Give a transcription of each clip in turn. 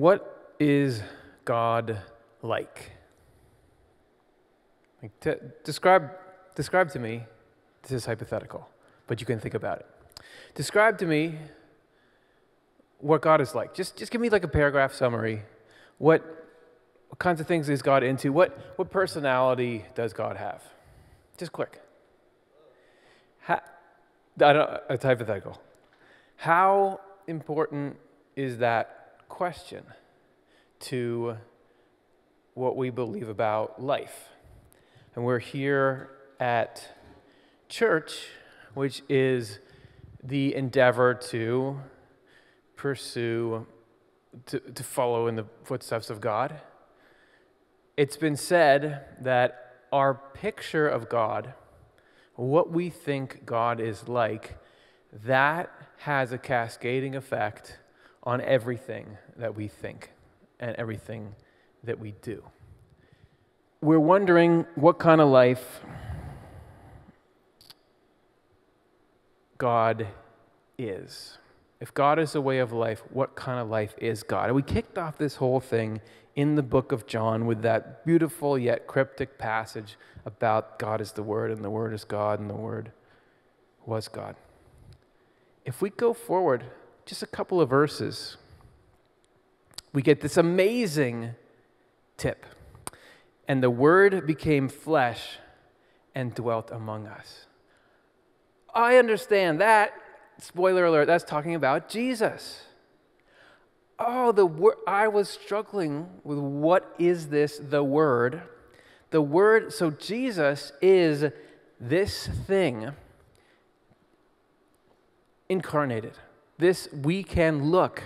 What is God like? Describe to me, this is hypothetical, but you can think about it. Describe to me what God is like. Just give me like a paragraph summary. What kinds of things is God into? What personality does God have? Just quick. It's hypothetical. How important is that question to what we believe about life? And we're here at church, which is the endeavor to pursue, to follow in the footsteps of God. It's been said that our picture of God, what we think God is like, that has a cascading effect on everything that we think and everything that we do. We're wondering what kind of life God is. If God is a way of life, what kind of life is God? And we kicked off this whole thing in the book of John with that beautiful yet cryptic passage about God is the Word, and the Word is God, and the Word was God. If we go forward just a couple of verses, we get this amazing tip. And the Word became flesh and dwelt among us. I understand that. Spoiler alert, that's talking about Jesus. Oh, I was struggling with what is this, the Word. The Word, so Jesus is this thing incarnated. We can look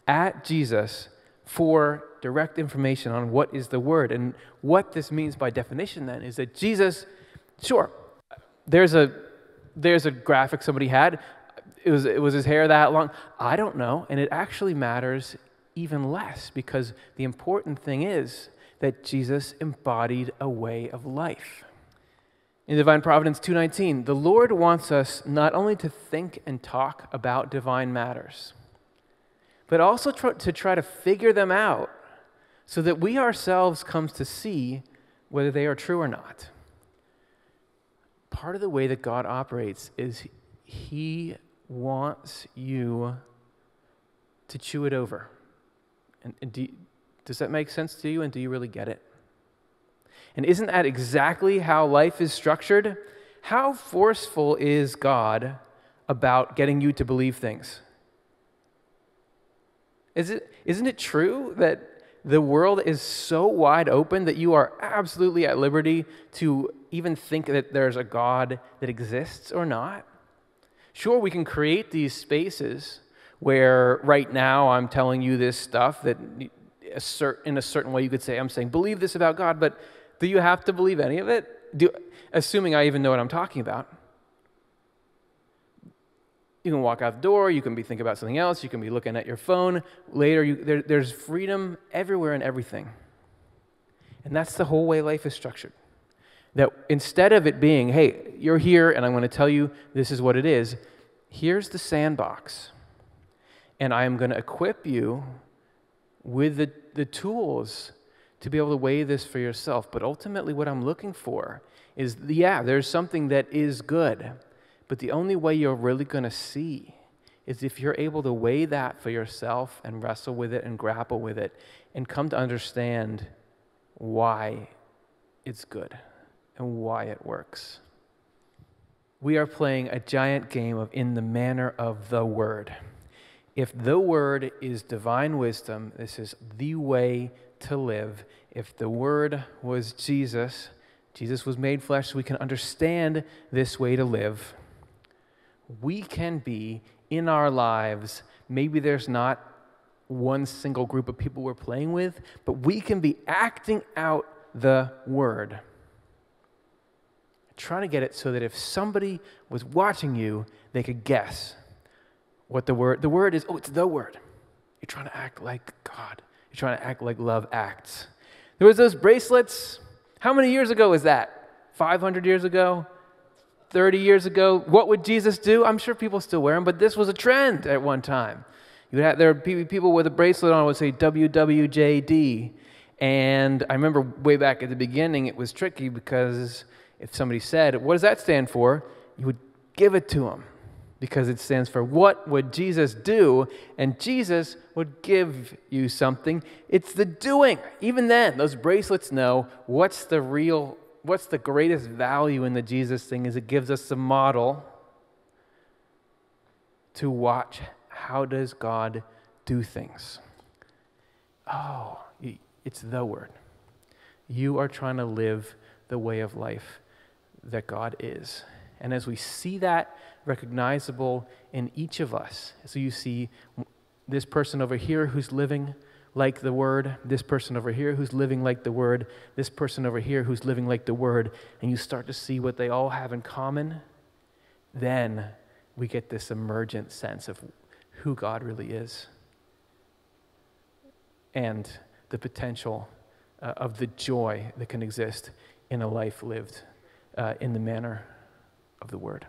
at Jesus for direct information on what is the Word. And what this means by definition then is that Jesus, sure, there's a graphic somebody had. It was his hair that long? I don't know. And it actually matters even less, because the important thing is that Jesus embodied a way of life. In Divine Providence 2:19, the Lord wants us not only to think and talk about divine matters, but also to try to figure them out so that we ourselves come to see whether they are true or not. Part of the way that God operates is He wants you to chew it over. And does that make sense to you, and do you really get it? And isn't that exactly how life is structured? How forceful is God about getting you to believe things? Isn't it true that the world is so wide open that you are absolutely at liberty to even think that there's a God that exists or not? Sure, we can create these spaces where right now I'm telling you this stuff that in a certain way you could say, I'm saying, believe this about God, but do you have to believe any of it? Assuming I even know what I'm talking about. You can walk out the door, you can be thinking about something else, you can be looking at your phone. Later, there's freedom everywhere and everything. And that's the whole way life is structured. That instead of it being, hey, you're here and I'm going to tell you this is what it is, here's the sandbox. And I am going to equip you with the tools to be able to weigh this for yourself. But ultimately what I'm looking for is, there's something that is good. But the only way you're really going to see is if you're able to weigh that for yourself and wrestle with it and grapple with it and come to understand why it's good and why it works. We are playing a giant game of in the manner of the Word. If the Word is divine wisdom, this is the way to live. If the Word was Jesus, Jesus was made flesh so we can understand this way to live. We can be in our lives, maybe there's not one single group of people we're playing with, but we can be acting out the Word. Trying to get it so that if somebody was watching you, they could guess what the word is. Oh, it's the Word. You're trying to act like God. You're trying to act like love acts. There was those bracelets. How many years ago was that? 500 years ago? 30 years ago? What would Jesus do? I'm sure people still wear them, but this was a trend at one time. There would be people with a bracelet on would say WWJD. And I remember way back at the beginning, it was tricky because if somebody said, what does that stand for? You would give it to them because it stands for what would Jesus do? And Jesus would give you something. It's the doing. Even then, those bracelets know what's the greatest value in the Jesus thing is it gives us a model to watch how does God do things. Oh, it's the Word. You are trying to live the way of life that God is. And as we see that recognizable in each of us, so you see this person over here who's living like the Word, this person over here who's living like the Word, this person over here who's living like the Word, and you start to see what they all have in common, then we get this emergent sense of who God really is and the potential of the joy that can exist in a life lived in the manner of the Word.